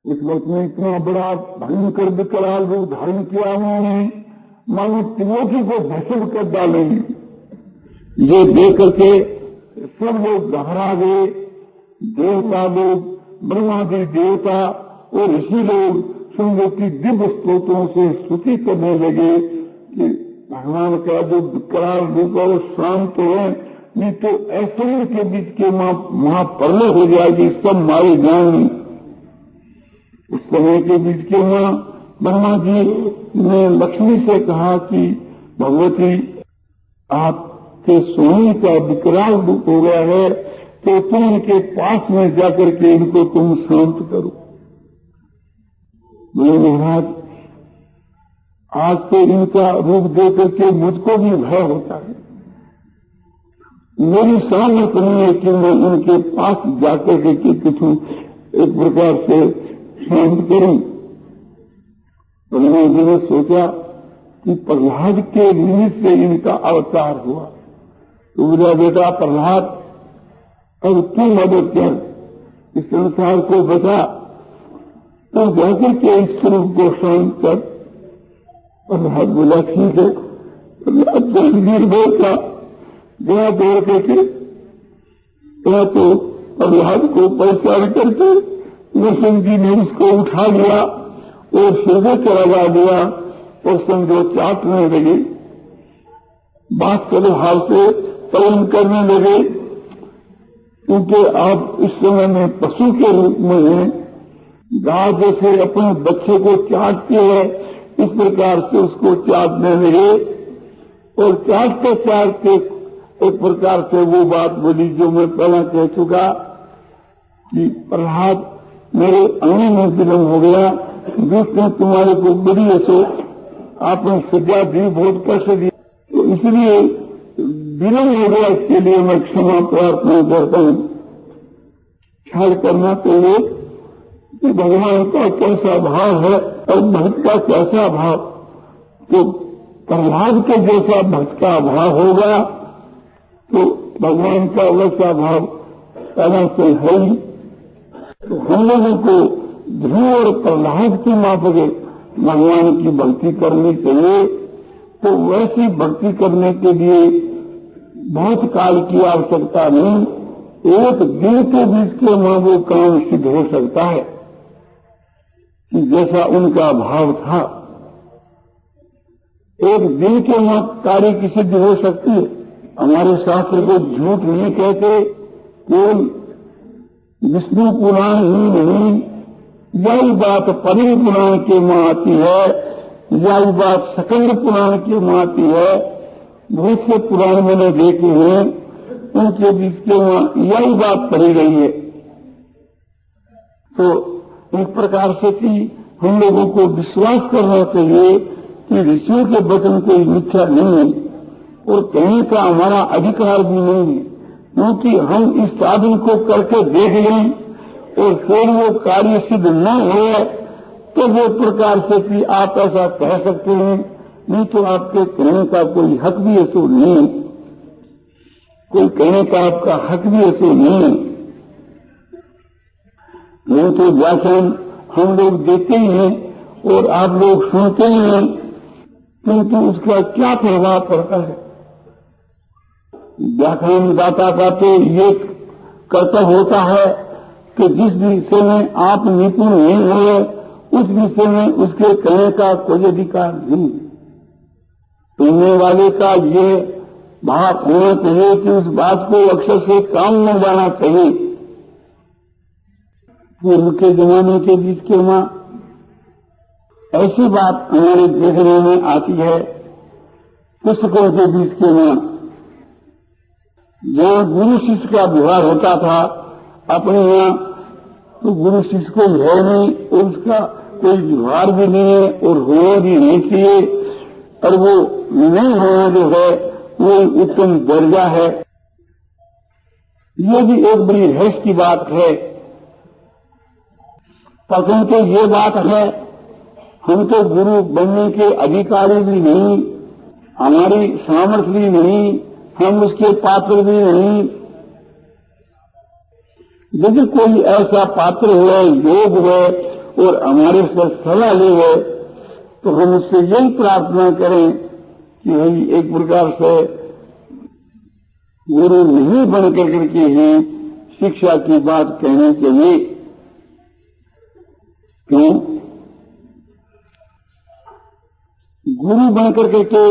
इस वक्त में इतना बड़ा भयंकर विकराल रूप धारण किया उन्होंने, मानो त्रिलोकी को भस्म कर डालेंगे। ये देख करके सब लोग घबरा गए। देवता लोग, ब्रह्मादि देवता और ऋषि लोग सुंदर की दिव्य स्तोत्रों से स्तुति करने लगे कि भगवान का जो विकराल रूप है वो शांत है, नहीं तो ऐसे के बीच के महाप्रलय हो जाएगी, सब मारे जाएंगे। उस समय के बीच के वहां ब्रह्मा जी ने लक्ष्मी से कहा कि भगवती, आपके सोने का विकराल रूप हो गया है, तो तुम इनके पास में जाकर के इनको तुम शांत करो। बोले महाराज, आज तो इनका रूप देख करके मुझको भी भय होता है, मेरी सामर्थ्य नहीं है कि मैं उनके पास जाकर के किसी एक प्रकार से शांत करूं। ब्रह्मा जी ने सोचा कि प्रहलाद के निमित्त से इनका अवतार हुआ, तो मेरा बेटा प्रहलाद, अब तू मदद कर, इस संसार को बचा, तो जाकर के इस स्वरूप को शांत कर। प्रहलाद बोला ठीक है। निर्भय था, गया दौड़ करके, गया तो प्रहलाद को परेशान करके नरसिंह जी ने उसको उठा लिया और सीधे चला दिया और समझो चाटने लगे, बात के भाव से पलन करने लगे, क्योंकि आप इस समय में पशु के रूप में हैं। गाय जैसे अपने बच्चे को चाटती है, इस प्रकार से उसको चाटने लगे और चाटते चाटते एक प्रकार से वो बात बोली जो मैं पहले कह चुका कि प्रहलाद, मेरे आने में विलम्ब हो गया, जिसने तुम्हारे को बड़ी ऐसे आपने सजा दी, बहुत कष्ट दी, तो इसलिए विलम्ब हो गया, इसके लिए मैं क्षमा प्रार्थना करता हूँ। ख्याल करना चाहिए कि भगवान का कैसा भाव है और भक्त का कैसा भाव, तो प्रहलाद के जैसा भक्त का भाव होगा तो भगवान का वैसा भाव पहले से है ही। तो हम लोगों को ध्रुव और प्रहलाद की माफक भगवान की भक्ति करनी चाहिए। तो वैसी भक्ति करने के लिए बहुत काल की आवश्यकता नहीं, एक दिन के बीच के वहां वो काम सिद्ध हो सकता है कि जैसा उनका भाव था। एक दिन के वहां कार्य की सिद्धि हो सकती है। हमारे शास्त्र को झूठ नहीं कहते, केवल विष्णु पुराण ही नहीं, यही बात परिम पुराण के मां आती है, यही बात सकंद पुराण के मां आती है। बहुत से पुराण मैंने देखे हैं, उनके बीच के वहां यही बात पढ़ी गई है। तो इस प्रकार से कि हम लोगों को विश्वास करना चाहिए कि ऋषियों के वचन कोई मिथ्या नहीं है और कहने का हमारा अधिकार भी नहीं है, क्योंकि हम इस साधन को करके देख लें और फिर वो कार्य सिद्ध न हो तो वो प्रकार से कि आप ऐसा कह सकते हैं, नहीं तो आपके कहने का कोई हक भी ऐसा नहीं है, कोई कहने का आपका हक भी ऐसा नहीं है। नहीं तो व्याख्यान हम लोग देते ही हैं और आप लोग सुनते ही हैं, किंतु उसका क्या प्रभाव पड़ता है। व्याख्यान दाता का तो ये कर्तव्य होता है कि जिस विषय में आप निपुण नहीं हुए उस विषय में उसके कहने का कोई अधिकार नहीं। सुनने वाले का ये भाव होना चाहिए कि उस बात को अक्षर से काम में जाना चाहिए। पूर्व के जमाने के बीच के वहां ऐसी बात हमारे देखने में आती है, पुस्तकों के बीच के वहां जहाँ गुरु शिष्य का व्यवहार होता था अपने यहाँ, तो गुरु शिष्य को है नहीं और उसका कोई व्यवहार भी नहीं है और होना भी नहीं चाहिए, और वो नहीं होना जो है वो उत्तम दर्जा है। ये भी एक बड़ी रहस्य की बात है। प्रथम तो ये बात है, हम तो गुरु बनने के अधिकारी भी नहीं, हमारी सामर्थ्य भी नहीं, हम उसके पात्र भी नहीं। यदि कोई ऐसा पात्र है, योग है, और हमारे से सलाह ले गए, तो हम उससे यही प्रार्थना करें कि भाई एक प्रकार से गुरु नहीं बन करके ही शिक्षा की बात कहने के लिए। क्यों? गुरु बन करके के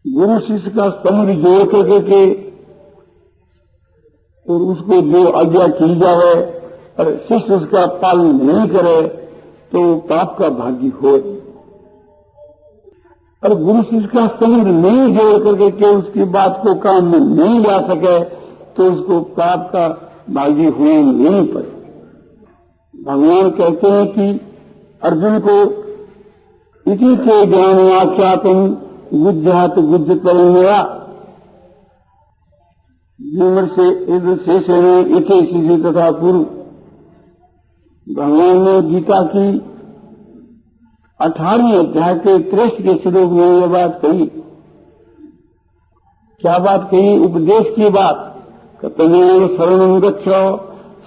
गुरु शिष्य का संग जोड़ करके के और उसको जो आज्ञा की जाए और शिष्य उसका पालन नहीं करे तो पाप का भागी हो। और गुरु शिष्य का संग नहीं जोड़ करके के उसकी बात को काम में नहीं ला सके तो उसको पाप का भागी होना नहीं पड़े। भगवान कहते हैं कि अर्जुन को इसी के ज्ञान वाख्यातम गुज्जात गुज्ज करेंगे शेषेण इथे शिशि तथा पूर्व। भगवान ने गीता की 18वें अध्याय के 63 के श्लोक में यह बात कही। क्या बात कही? उपदेश की बात। तमेव शरणं गच्छ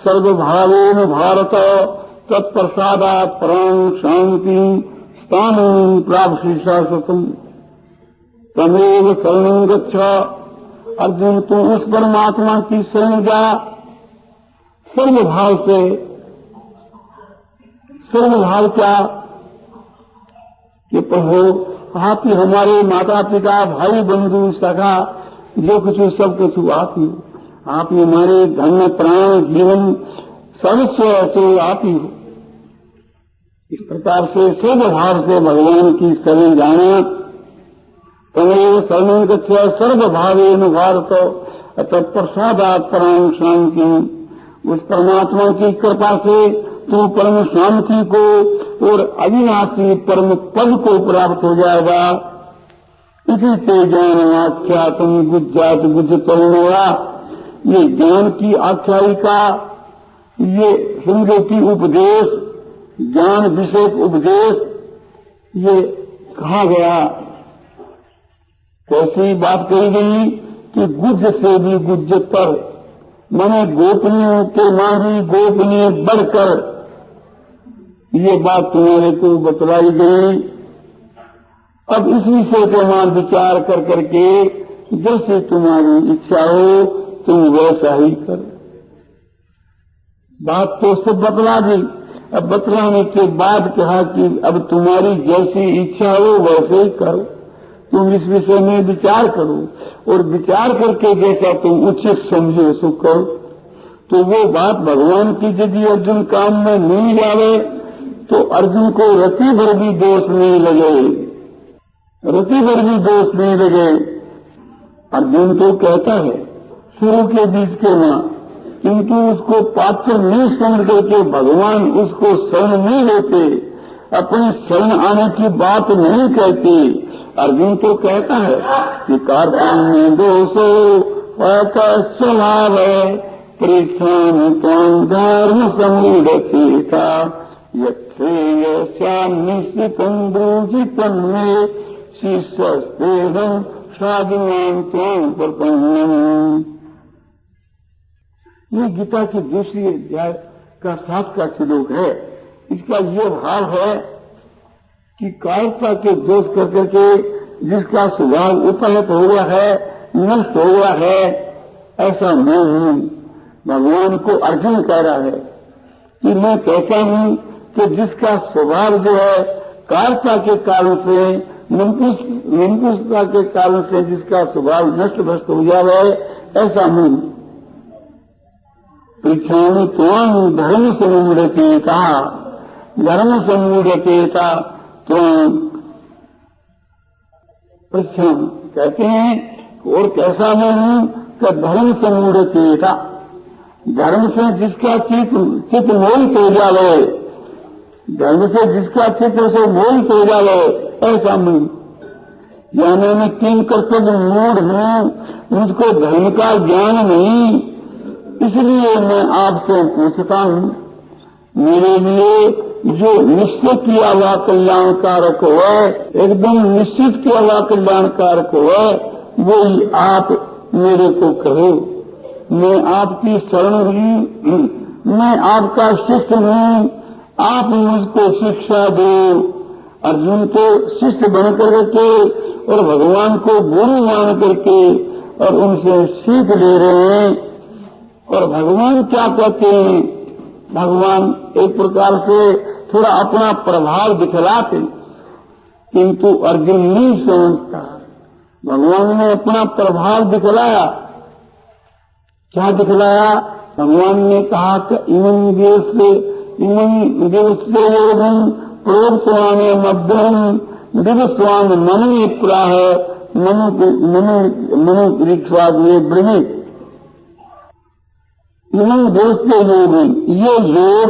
सर्वभावेन भारत तत्प्रसादात् परं शांति स्थानं प्राप्स्यसि शाश्वतम्। तमेव शरणं गच्छ, अर्जुन तू उस परमात्मा की शरण जा सर्वभाव से। सर्वभाव क्या? कि प्रभु आप ही हमारे माता पिता भाई बंधु सखा जो कुछ सब कुछ आप ही। आप ही हमारे धन प्राण जीवन सर्वस्व से आप ही हो। इस प्रकार से सर्वभाव से भगवान की शरण जाना। तमेव शरणं गच्छ सर्वभावेन भारत तत्प्रसादात् परं शांति। उस परमात्मा की कृपा से तू परम शांति को और अविनाशी परम पद को प्राप्त हो जाएगा। इसी से ज्ञान आख्यातम गुज्जात गुज्ज तरुणोरा। ये ज्ञान की आख्यायिका, ये समझो की उपदेश, ज्ञान विषयक उपदेश, ये कहा गया। कैसी बात कही गई कि गुज्ज से भी गुज्जतर, माने गोपनीयों के मारी गोपनीय बढ़कर ये बात तुम्हारे को बतलाई गई। अब इस विषय को मान विचार कर करके जैसे तुम्हारी इच्छा हो तुम वैसा ही करो। बात तो सब बतला दी। अब बतलाने के बाद कहा कि अब तुम्हारी जैसी इच्छा हो वैसे ही करो। तुम इस विषय में विचार करो और विचार करके जैसा तुम उचित समझो सो करो। तो वो बात भगवान की यदि अर्जुन काम में नहीं लावे तो अर्जुन को रति भर भी दोष नहीं लगे, रति भर भी दोष नहीं लगे। अर्जुन तो कहता है शुरू के बीच के मां, किंतु उसको पात्र नहीं समझ करके भगवान उसको शरण नहीं लेते, अपनी शरण आने की बात नहीं कहते। अर्जुन तो कहता है कि कार्पण्य दोषो स्वभाव है परीक्षा धर्म समूढ़ता निश्चितम ब्रूजितम में शिष्यस्तेहं साधुनां त्वां प्रपन्नम्। ये गीता की दूसरी अध्याय का 7 का श्लोक है। इसका ये भाव है कि कायरता के दोष कर करके जिसका स्वभाव उपहत हो गया है, नष्ट हो गया है, ऐसा मैं हूं। भगवान को अर्जुन कह रहा है कि मैं कहता हूं कि जिसका स्वभाव जो है कायरता के कारण से, निंकुशता के कारण से जिसका स्वभाव नष्ट भ्रष्ट हो जाए ऐसा मैं। परीक्षाओं त्वां धर्म से मूढ़ते कहा, धर्म से मूढ़ते था त्वां। परीक्षा कहते हैं और कैसा मैं हूं कि धर्म से मूढ़ते था, धर्म से जिसका चित्त मोहित हो जावे, धर्म से जिसका चित्त से मोहित हो जावे ऐसा मैं। यानी मैं किन कर्तव्य मूढ़ हूं, मुझको धर्म का ज्ञान नहीं, इसलिए मैं आपसे पूछता हूं मेरे लिए जो निश्चित किया हुआ कल्याणकारक हो, एकदम निश्चित किया हुआ कल्याणकारक हो, वो आप मेरे को कहो। मैं आपकी शरण हूं, मैं आपका शिष्य हूं, आप मुझको शिक्षा दो। अर्जुन को शिष्य बन करके और भगवान को गुरु मान करके और उनसे सीख ले रहे हैं। और भगवान क्या कहते हैं? भगवान एक प्रकार से थोड़ा अपना प्रभाव दिखलाते, किंतु अर्जुन नहीं समझता। भगवान ने अपना प्रभाव दिखलाया। क्या दिखलाया? भगवान ने कहा कि इमं देश प्रोक्तवाने मध्यम दिवस्वान मनु प्राह मनु परीक्षाद ये ब्रह्मित इमं देश के योग, ये योग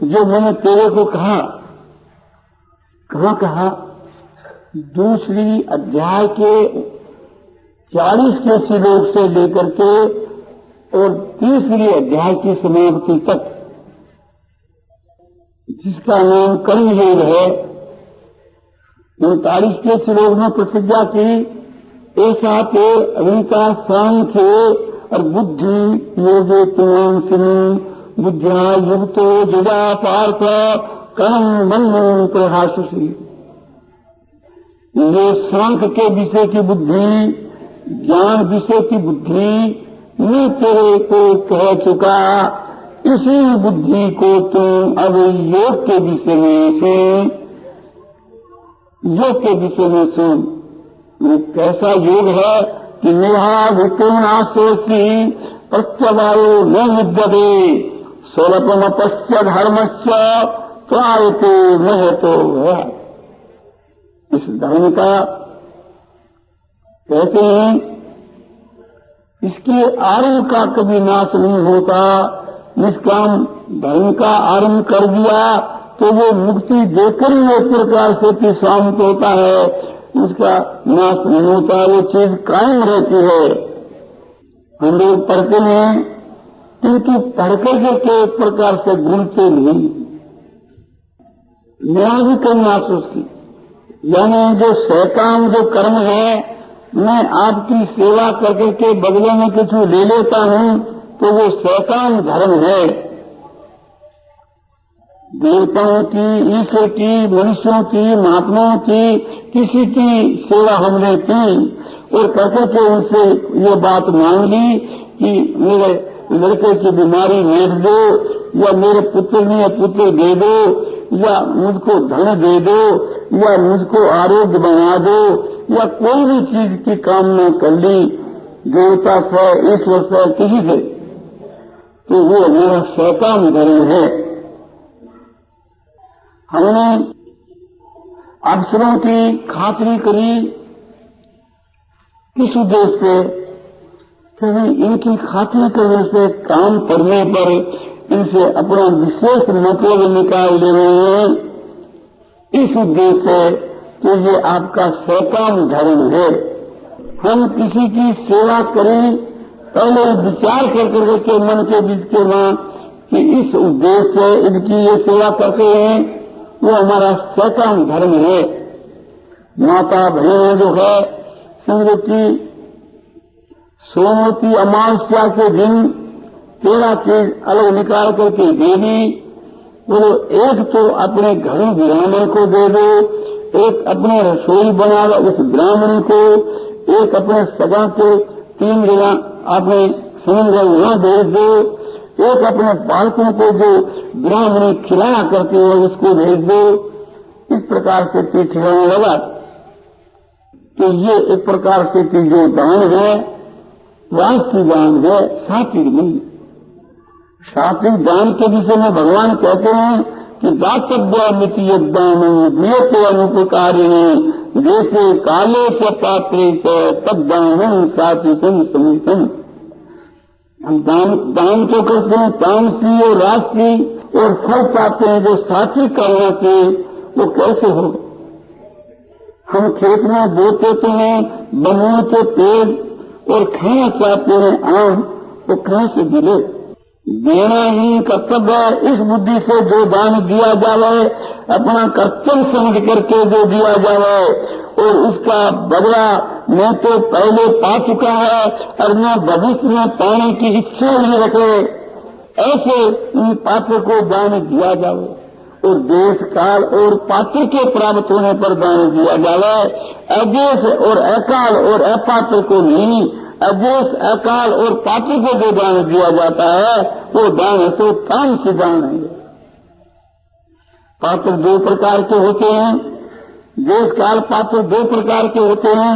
जो मैंने तेरे को कहा, कहा दूसरी अध्याय के 40 के श्लोक से लेकर के और तीसरी अध्याय की समाप्ति तक, जिसका नाम कर्म योग है, 39 के श्लोक में प्रतिज्ञा की, ऐसा तो अविता सांख्य और बुद्धि योगे तुम सुनी बुद्धिया युक्तो जुड़ा पार्थ कर्म बंधन प्रहासुषी। ये सांख्य के विषय की बुद्धि, ज्ञान विषय की बुद्धि मैं तेरे को कह चुका। इसी बुद्धि को तुम अब योग के विषय में सुन। योग के विषय में सुन। वो कैसा योग है कि नेहा विक्रमणाशोषी प्रत्यवायो न विद्यते स्वल्पम पश्य धर्मस्य त्वायते महतो है। इस धर्म का कहते हैं इसके आरंभ का कभी नाश नहीं होता। निष्काम धर्म का आरंभ कर दिया तो वो मुक्ति देकर ही एक प्रकार से शांत होता है, उसका नाश नहीं होता, वो चीज कायम रहती है। हम लोग पढ़ते हैं किंतु पढ़कर के एक प्रकार से भूलते नहीं। न्याय नाश उसकी, यानी जो सैकाम जो कर्म है, मैं आपकी सेवा करके के बदले में कुछ ले लेता हूँ तो वो सैकाम धर्म है। देवताओं की, ईश्वर की, मनुष्यों की, महात्माओं की, किसी की सेवा हमने की और करके के उनसे ये बात मांग ली कि मेरे लड़के की बीमारी मेट दो, या मेरे पुत्र ने पुत्र दे दो, या मुझको धन दे दो, या मुझको आरोग्य बना दो, या कोई भी चीज की कामना कर ली देवता से, ईश्वर से, किसी से, तो वो हमारा सैकाम धर्म है। हमने अफसरों की खातिरी करी किस उद्देश्य से? क्योंकि इनकी खातिरी करने से, काम करने पर इनसे अपना विशेष मतलब निकाल दे रहे हैं, इस उद्देश्य से, तो ये आपका सैकाम धर्म है। हम किसी की सेवा करें, पहले विचार करके मन के बीच के वहां कि इस उद्देश्य से इनकी ये सेवा करते हैं, वो हमारा सैकाम धर्म है। माता बहन जो है, समझो कि सोमवती अमावस्या के दिन 13 चीज अलग निकाल करके दे दी। बोलो एक तो अपने घर ब्राह्मण को दे दो, एक अपने रसोई बना दो उस ब्राह्मण को, एक अपने सगा को 3 जगह आपने समझ वहां भेज दो, एक अपने बालकों को जो ब्राह्मण खिलाया करते हो उसको भेज दो। इस प्रकार से खिलाने लगा तो ये एक प्रकार से जो दान है वास्तविक दान है, सात्विक नहीं। सात्विक दान के विषय में भगवान कहते हैं कि दातव्य मिति यदान नियत अनुपकारिणी जैसे काले से पात्रे से तद्दान सात्विकम समीतम। हम दान तो करते हैं तामसी और राजसी और फल पाते हैं जो सात्विक करना चाहिए, वो कैसे होगा? हम खेत में बोते तो हैं बमुआ के पेड़ और खाना चाहते हैं आम, तो कहां से मिले? देना ही कर्तव्य है। इस बुद्धि से जो दान दिया जावे, अपना कर्तव्य समझ करके जो दिया जावे और उसका बदला मैं तो पहले पा चुका है और मैं भविष्य में पाने की इच्छा ही रखे, ऐसे उन पात्र को दान दिया जावे तो देश काल और पात्र के प्राप्त होने पर दान दिया जाए। अदेश और अकाल और अपात्र को नहीं, अदेश अकाल और पात्र को जो दान दिया जाता है वो दान सो काम से दान है। पात्र दो प्रकार के होते हैं, देश काल पात्र दो प्रकार के होते हैं।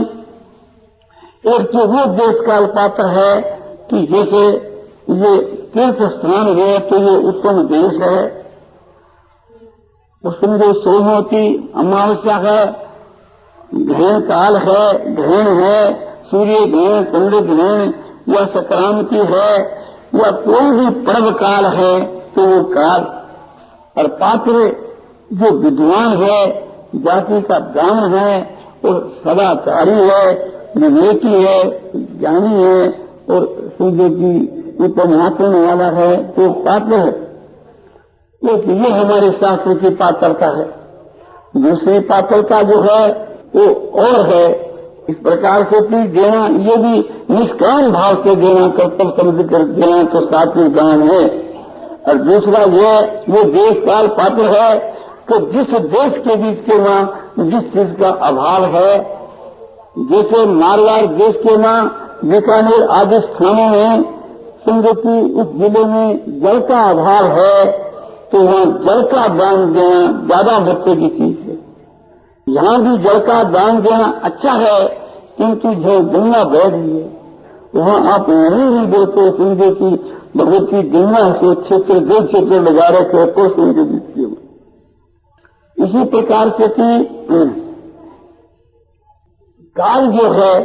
एक तो वो देश काल पात्र है कि जैसे ये तीर्थ स्थान है तो ये उत्तम देश है, उसमें जो सोमवती अमावस्या है, ग्रहण काल है, ग्रहण है, सूर्य ग्रहण, चंद्र ग्रहण या संक्रांति है या कोई भी पर्व काल है तो वो काल। और पात्र जो विद्वान है, जाति का दान है, वो सदाचारी है, विवेकी है, ज्ञानी है और सूर्य की उत्तम आचरण वाला है तो पात्र है। ये हमारे शास्त्र की पात्रता है। दूसरी पात्रता जो है वो और है, इस प्रकार से कि देना ये भी निष्काम भाव से देना, कर्तव्य समझ कर देना तो सात्विक दान है। और दूसरा ये देश काल पात्र है कि जिस देश के बीच के वहां जिस चीज का अभाव है, जैसे मारवाड़ देश के वहां बीकानेर आदि स्थानों में समझो कि उस जिले में जल का अभाव है तो वहां जल का दान देना ज्यादा महत्व की चीज है। यहाँ भी जल का दान देना अच्छा है, किंतु जो गंगा बह रही है वहां आप नहीं देते, समझे कि बहुत ही गंगा से क्षेत्र दो क्षेत्र लगा रखे कोसों के बीच में। इसी प्रकार से कि काल जो है,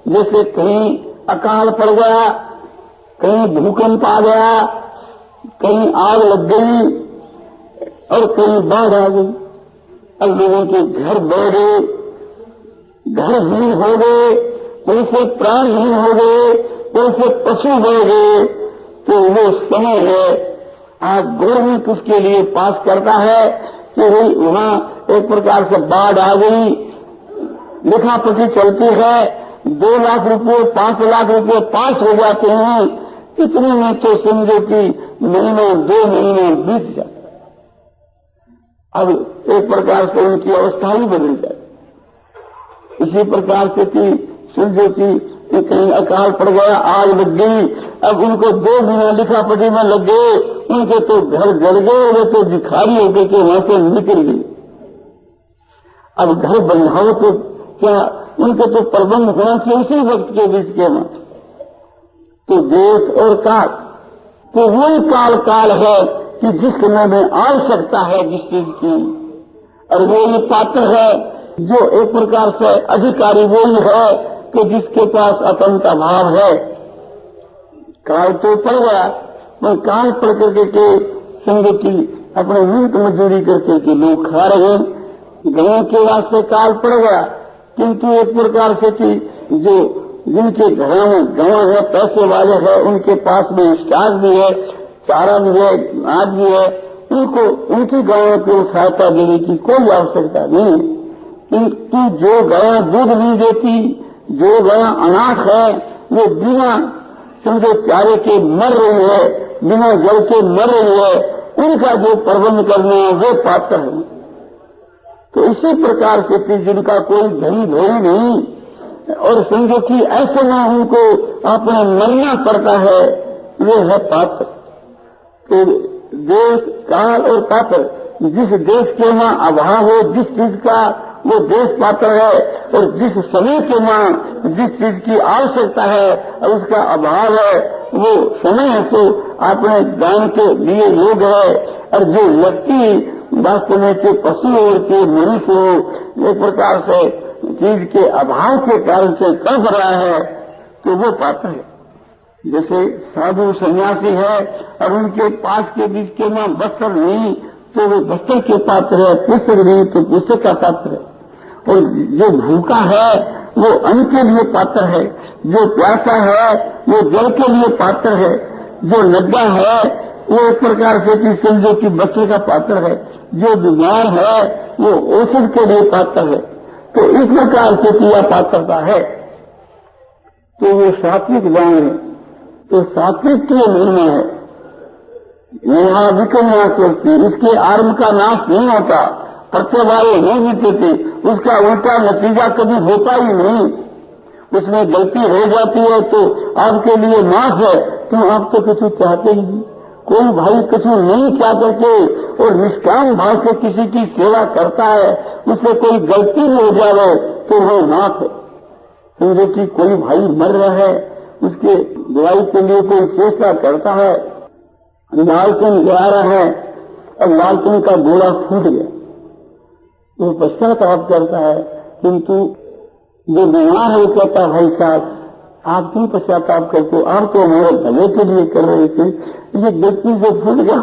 जैसे कहीं अकाल पड़ गया, कहीं भूकंप आ गया, कहीं आग लग गई और कहीं बाढ़ आ गई और लोगों के घर बह गए, घरहीन हो गए, कैसे प्राणहीन हो गए, कैसे पशु बह गए। तो वो समय है, आज गवर्नमेंट उसके लिए पास करता है कि वहां एक प्रकार से बाढ़ आ गई, लिखापटी चलती है, 2 लाख रुपए 5 लाख रुपए पास हो जाते हैं, इतने में तो समझो कि महीना 2 महीना बीत जाता है। अब एक प्रकार से उनकी अवस्था ही बदल जाती। इसी प्रकार से कि समझो कि कहीं अकाल पड़ गया, आग लग गई, अब उनको 2 महीना लिखापटी में लग गए, उनके तो घर जल गए, वो तो भिखारी हो गए कि वहां से निकल गए। अब घर बनाओ तो क्या उनके तो प्रबंध होना चाहिए उसी वक्त के बीच के में। तो देश और काल तो वही काल है कि जिस समय में आवश्यकता है जिस चीज की, और वो ये पात्र है जो एक प्रकार से अधिकारी वही है कि जिसके पास अतंत अभाव है। काल तो पड़ गया, पर काल पड़ करके के संगति अपने मिनट मजदूरी करके के लोग खा रहे हैं, गांव के वास्ते काल पड़ गया। किंतु एक प्रकार से कि जो जिनके घरों में गांव है, पैसे वाले हैं, उनके पास में स्टाक भी है, चारा भी है, अनाज भी है, उनको उनकी गायों को सहायता देने की कोई आवश्यकता नहीं। किंतु जो गाय दूध नहीं देती, जो गाय अनाथ है, वो बिना समझो चारे के मर रही है, बिना जल के मर रही है, उनका जो प्रबंध करना है वो पात्र है। तो इसी प्रकार से जिनका कोई धनी धोई नहीं और समझो कि ऐसे में उनको अपने मरना पड़ता है, वो है पात्र। तो देश काल और पात्र, जिस देश के वहां अभाव हो जिस चीज का वो देश पात्र है, और जिस समय के वहां जिस चीज की आवश्यकता है और उसका अभाव है वो समय है तो अपने दान के लिए योग्य है। और जो व्यक्ति वास्तव में के पशु और के मनुष्य हो एक प्रकार से चीज के अभाव के कारण से तड़प रहा है तो वो पात्र है। जैसे साधु सन्यासी है और उनके पास के बीच के वहां वस्त्र नहीं तो वो वस्त्र के पात्र है, पुस्तक नहीं तो पुस्तक का पात्र है। और जो भूखा है वो अन्न के लिए पात्र है, जो प्यासा है वो जल के लिए पात्र है, जो नड्डा है वो एक प्रकार से कि समझो कि वस्त्र का पात्र है, जो बीमार है वो औषध के लिए पात्र है। तो इस प्रकार से किया पात्रता है तो वो सात्विक दान है। तो सात्विक की महिमा है यहाँ विकन्या सोचती, इसके आरंभ का नाश नहीं होता, प्रत्यय वाले नहीं मिटते, उसका उल्टा नतीजा कभी होता ही नहीं। उसमें गलती हो जाती है तो आपके लिए माफ है, तो आप तो कुछ चाहते ही नहीं। कोई भाई कुछ नहीं चाह करके और निष्काम भाव से किसी की सेवा करता है, उससे कोई गलती हो जाए तो वो माफ है। समझो कि कोई भाई मर रहा है, उसके दवाई के लिए कोई चेष्टा करता है, लालटेन जा रहा है और लालटेन का गोला फूट गया, वो पश्चाताप करता है, किंतु जो बीमार है वो कहता है भाई साहब आप क्यों पश्चाताप करते हो, आप तो हमारे भले के लिए कर रहे थे, ये गलती से फूट गया।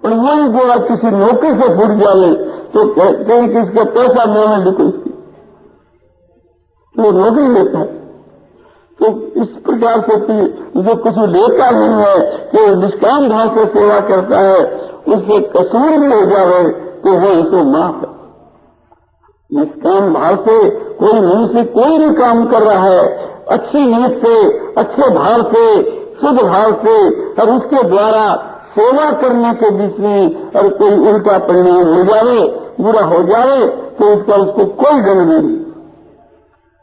और वही गोला किसी नौकरी से फूट जाए तो कहते हैं कि इसका पैसा मैंने लिखो, इसकी तो नौकरी लेता है। तो इस प्रकार से जो कुछ लेता नहीं है, जो निष्काम भाव से सेवा करता है, उससे कसूर भी हो जाए तो वो इसको माफ है। निष्काम भाव से कोई मनुष्य कोई भी काम कर रहा है, अच्छी नीयत से, अच्छे भाव से, शुद्ध भाव से, और उसके द्वारा सेवा करने के बीच में और कोई उल्टा परिणाम हो जाए, बुरा हो जाए, तो उसका उसको कोई गम नहीं।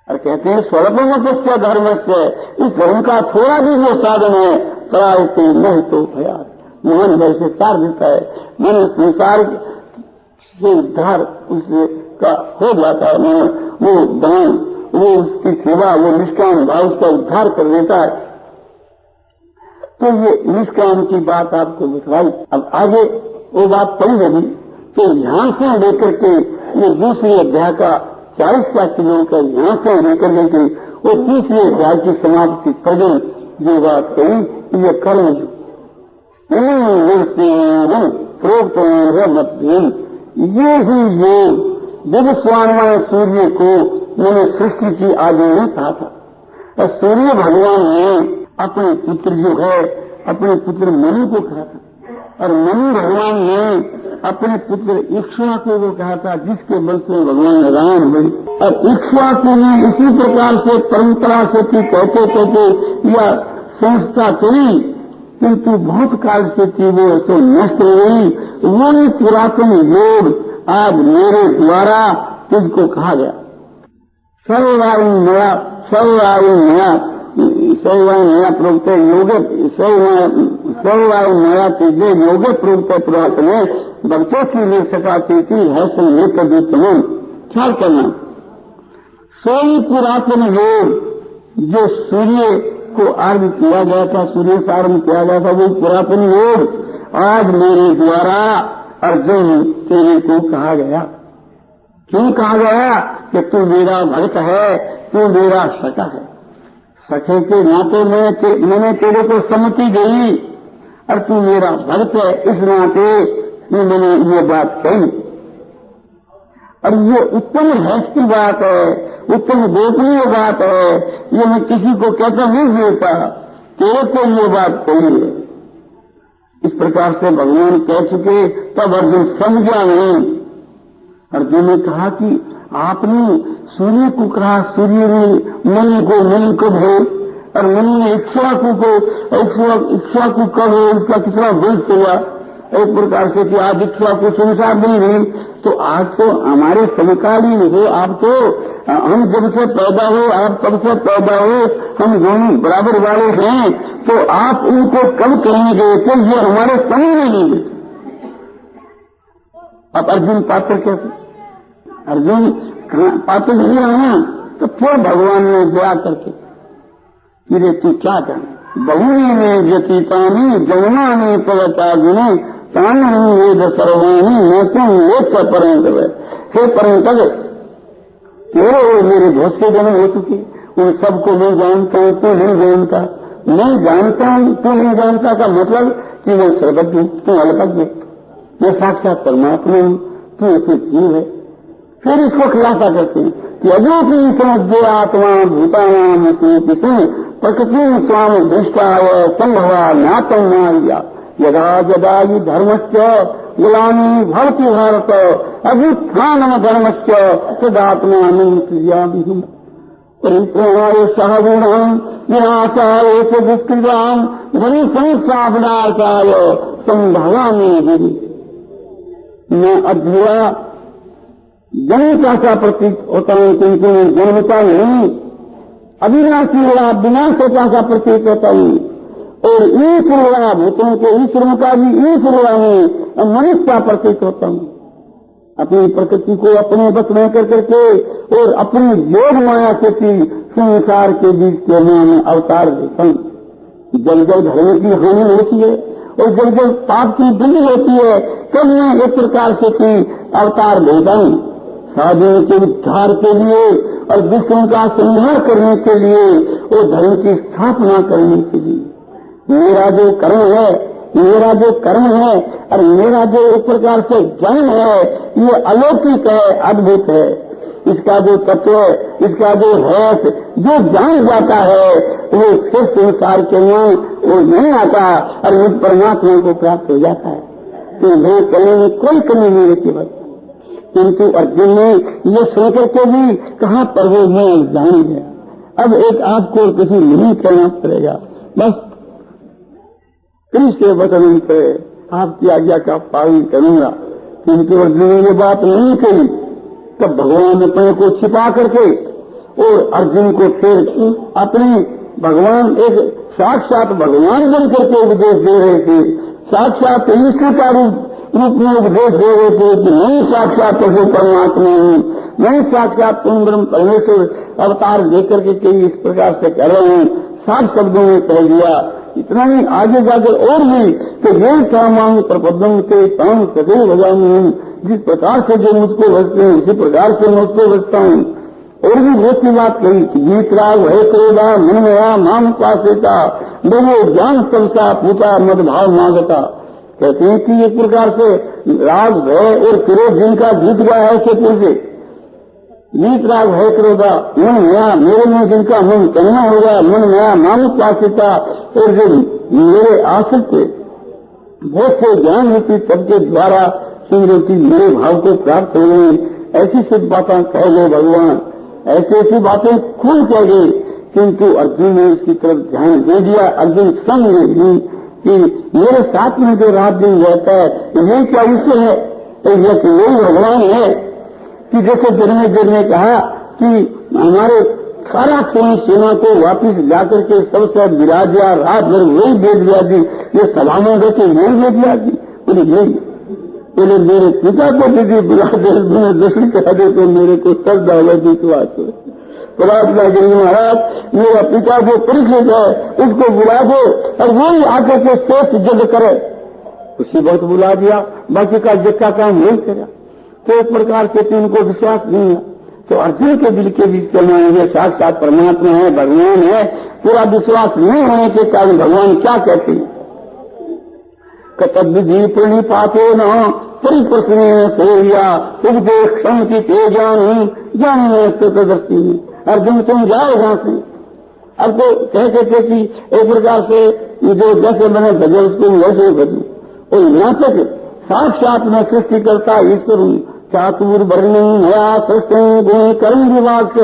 और कहते हैं स्वल्पमतस्य धर्मस्य, इस धर्म का थोड़ा भी जो साधन है, त्रायते नहीं तो भया, मोहन भय से तार देता है। मैंने संसार से उद्धार उससे का हो जाता है, वो दान, वो उसकी सेवा, वो निष्काम भाव उसका उद्धार कर देता है। तो ये निष्काम की बात आपको बतलाई। अब आगे वो बात पड़ी होगी, तो यहाँ से लेकर के ये दूसरे अध्याय का 40 का किलो का यहाँ से लेकर लेके वो तीसरे अध्याय की समाप्ति पर्यंत जो बात कही, ये कर्म जो प्रोक्त मध्यम, ये ही योग जब स्वामी सूर्य को मैंने सृष्टि की आगे नहीं कहा था। और सूर्य भगवान ने अपने पुत्र जो है, अपने पुत्र मनु को कहा था, और मनु भगवान ने अपने पुत्र इक्ष्वाकु को कहा था, जिसके बल से भगवान राम हुए। और इक्ष्वाकु ने इसी प्रकार से परंपरा से कहते कहते या संस्था चली, किंतु बहुत काल से थी वो ऐसे नष्ट हो गई। वही पुरातन योग आज मेरे द्वारा तुझको कहा गया। सर्ववायु नया प्रोक्त योग, सर्ववायु नया तुझे योग प्रोक्त पुरातन है, भक्तों से ले सका थी है संतम। ख्याल करना, सोई पुरातन योग जो सूर्य को आरंभ किया गया था, सूर्य से आरंभ किया गया था, वो पुरातन योग आज मेरे द्वारा अर्जुन तेरे को कहा गया। क्यों कहा गया कि तू मेरा भक्त है, तू मेरा सखा है। सखे के नाते मैंने तेरे को सम्मति दी, और तू मेरा भक्त है, इस नाते मैंने ये बात कही। और ये उत्तम रहस्य की बात है, उत्तम गोपनीय बात है, ये मैं किसी को कहता नहीं देता, तेरे को ये बात कही है। इस प्रकार से भगवान कह चुके, तब अर्जुन समझा नहीं। अर्जुन ने कहा कि आपने सूर्य को कहा, सूर्य ने मनु को भे, और मनु ने इक्ष्वाकु कब हो, उसका कितना वंश चला। एक प्रकार से कि आज इक्ष्वाकु संसार नहीं है, तो आज तो हमारे समकालीन हो, आप तो हम जब से पैदा हो, आप तब से पैदा हो, हम दोनों बराबर वाले हैं, तो आप उनको कब कहेंगे कि ये हमारे समय में नहीं है। अब अर्जुन पात्र कैसे, अर्जुन पात्र नहीं रहा, तो फिर भगवान ने दया करके कि तू क्या कहना, बहुनी में व्यतीतानी जमुनानी पवचार्जुनी तानी वेद सर्वाणी मैं तुम लेख कर परंतव। हे परंतव, तेरे और मेरे बहुत से जन्म हो चुके, उन सबको मैं जानता हूँ, तू नहीं जानता। मैं जानता हूँ, तू नहीं जानता का मतलब कि मैं सर्वज्ञ, तू अल्पज्ञ, मैं साक्षात परमात्मा हूँ, तू ऐसे जीव है। फिर इसको खुलासा करते हैं कि अजोपी समझे आत्मा भूतानाम प्रकृति स्वामी दृष्टाय संभवा नातम नाया यदा यदा ही धर्मस्य गुलामी भवति भारत अभ्युत्थानम धर्मस्य तदात्मानं सृजामि। परिपूर्णाय सहगुणाम विनाशाय च दुष्कृताम धनी संस्थापनार्थाय संभवामि गिरि। मैं अधूरा जनिता का प्रतीक होता हूं, क्योंकि मैं जन्मता नहीं, अविनाशी हुआ विनाशता का प्रतीक होता हूं, और ईश्वर हुआ भूतों के ईश्वरों का भी ईश्वर हुआ मैं मनुष्य का प्रतीक होता हूं। अपनी प्रकृति को अपने बस में कर करके और अपनी योग माया से संसार के बीच के में अवतार देता हूं। जब जब धर्म की हानि होती है और जब जब पाप की वृद्धि होती है, तब मैं एक प्रकार से अवतार देता हूं, साधुओं के उद्धार के लिए और दुष्टों का संहार करने के लिए और धर्म की स्थापना करने के लिए। मेरा जो कर्म है, मेरा जो कर्म है और मेरा जो एक प्रकार से ज्ञान है, ये अलौकिक है, अद्भुत है। इसका जो तत्व, इसका जो रहस्य जो जान जाता है, वो फिर संसार के में वो नहीं आता और मुझ परमात्मा को प्राप्त हो जाता है। तो मैं करने में कोई कमी नहीं रहती बस। किंतु अर्जुन ने ये सुनकर के भी कहा, प्रभु मैं जान गया, अब एक आपको किसी नहीं करना पड़ेगा, बस कृष्ण वचन पे आपकी आज्ञा का पालन करूंगा। किंतु अर्जुन ने ये बात नहीं कही, तब भगवान अपने को छिपा करके और अर्जुन को फिर अपने भगवान एक साक्षात भगवान बन करके उपदेश दे रहे थे, साक्षात ईश्वर का रूप में उपदेश दे रहे थे कि मैं साक्षात प्रभु परमात्मा हूँ, मैं साक्षात ब्रह्म परमेश्वर अवतार देकर के इस प्रकार से कर रहे हैं। साफ शब्दों में कह दिया। इतना ही आगे जाकर और भी कि ये सामान्य प्रपदम के ताम सदैव भजामी, जिस प्रकार से जो मुझको बचते हैं उसी प्रकार से मैं उसको बचता हूँ। और भी बहुत सी बात कही कि गीत राग है क्रोधा मन मेरा माम पासेता दोनों ज्ञान सबसा पूछा मद भाव मांगता। कहते हैं कि एक प्रकार से राग भय और क्रोध जिनका जीत गया है के पुरुष, गीत राग है क्रोधा मन नया मेरे में जिनका मन कहना होगा, मन नया माम पासेता, और जो मेरे आश्रित बहुत से ज्ञान रूपी तब के द्वारा सिंह मेरे भाव को प्राप्त हो गए। ऐसी सब बातें कह गए भगवान, ऐसी ऐसी बातें खूब कह गए। किंतु अर्जुन ने इसकी तरफ ध्यान दे दिया। अर्जुन समझ ली कि मेरे साथ में जो रात दिन रहता है ये क्या ईश्वर है, यही भगवान है। कि जैसे जन्मे ने कहा कि हमारे सारा सेना को वापिस जाकर के सबसे विरा दिया, रात भर वही भेज दिया जी, ये सभा में करके वही भेज दिया जी। बोले नहीं, बोले मेरे पिता को दीदी बुला दे, मैंने दूसरी कहा दे तो मेरे को सब दावा विश्वास हो। प्रार्थना करिए महाराज मेरा पिता जो परीक्षित है उसको बुला दो और वही आकर के शेष जग करे। उसी वक्त बुला दिया, बाकी का जग का काम नहीं करा। तो इस प्रकार से उनको विश्वास नहीं है। तो अर्जुन के दिल के बीच चलना है साक्षात परमात्मा है, भगवान है, पूरा विश्वास नहीं होने के कारण भगवान क्या कहते हैं, कतद्विधि प्रणिपातो न परिप्रश्न सोया उपदेश क्षमति तेजान जाने तदर्शी। अर्जुन तुम जाओ यहां से। अब तो कहते थे कि एक प्रकार से जो जैसे मैंने भजे उसको वैसे भजू, और यहाँ तक साक्षात में सृष्टि करता ईश्वर हूँ। चातुर वर्णन नया सृष्टि गुण कर्म विभाग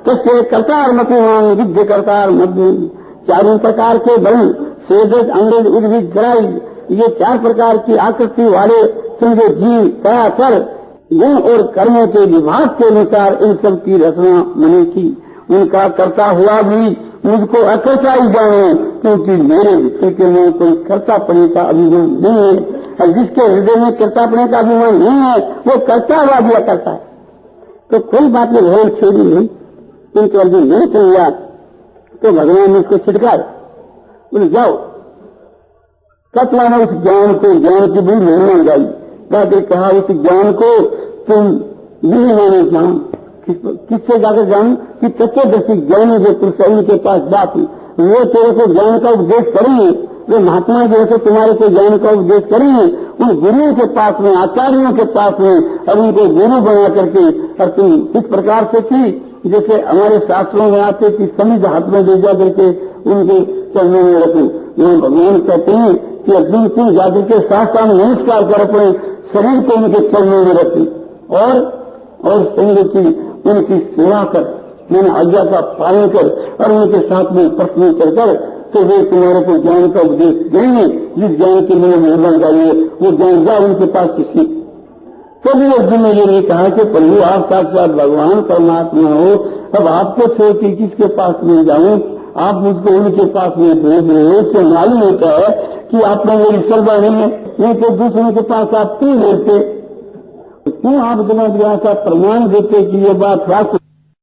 तस्य करतार मतिमान विद्य करतार मध्य। चारों प्रकार के वर्ण सेदज अंग्रेज उद्भिद जराई, ये चार प्रकार की आकृति वाले समझे जीव कया कर गुण और कर्मों के विभाग के अनुसार इन सब की रचना मनी की। उनका करता हुआ भी मुझको अकर्ता ही जाने, क्योंकि मेरे भीतर के में कोई कर्तापने का अभिमान नहीं है, और जिसके हृदय में कर्तापने का अभिमान नहीं है वो करता हुआ भी अकर्ता है। तो कोई बात नहीं, भोल छोड़ी नहीं। किंतु अर्जुन नहीं किया तो भगवान ने उसको छिटका बोले जाओ कतलाना उस ज्ञान को, ज्ञान की भी महिमा गाई। जाकर कहा उस ज्ञान को तुम नहीं माने जान, किससे जाकर जान कि तत्वदर्शी ज्ञानी जो पुरुष उनके पास जाती वो तेरे को ज्ञान का उपदेश करेंगे, वे महात्मा जैसे तुम्हारे को ज्ञान का उपदेश करेंगे उन गुरुओं के पास में, आचार्यों के पास में, और उनको गुरु बना करके। और तुम इस प्रकार से की जैसे हमारे शास्त्रों में आते कि समिध हाथ में ले जा करके उनके चरणों में रखो। भगवान कहते हैं कि अर्जुन तुम जाकर के शास्त्र में नमस्कार कर अपने शरीर को उनके चरणों में रखी और संग की उनकी सेवा कर, मैंने आज्ञा का पालन कर और उनके साथ में प्रश्न कर तो वे तुम्हारे को ज्ञान का उपदेश देंगे। जिस ज्ञान के लिए निर्माण चाहिए वो ज्ञान जा उनके पास किसी। तो भी अर्जुन ने ये नहीं कहा कि प्रभु आप साक्षात भगवान परमात्मा हो, अब आपको छोड़ के किसके पास में जाऊं, आप मुझको उनके पास में भेज रहे हो। उससे मालूम होता है कि आपने मेरी श्रद्धा नहीं है, नहीं तो दूसरों के पास आप क्यों लेते, क्यों आप बिना का प्रमाण देते कि ये बात राष्ट्र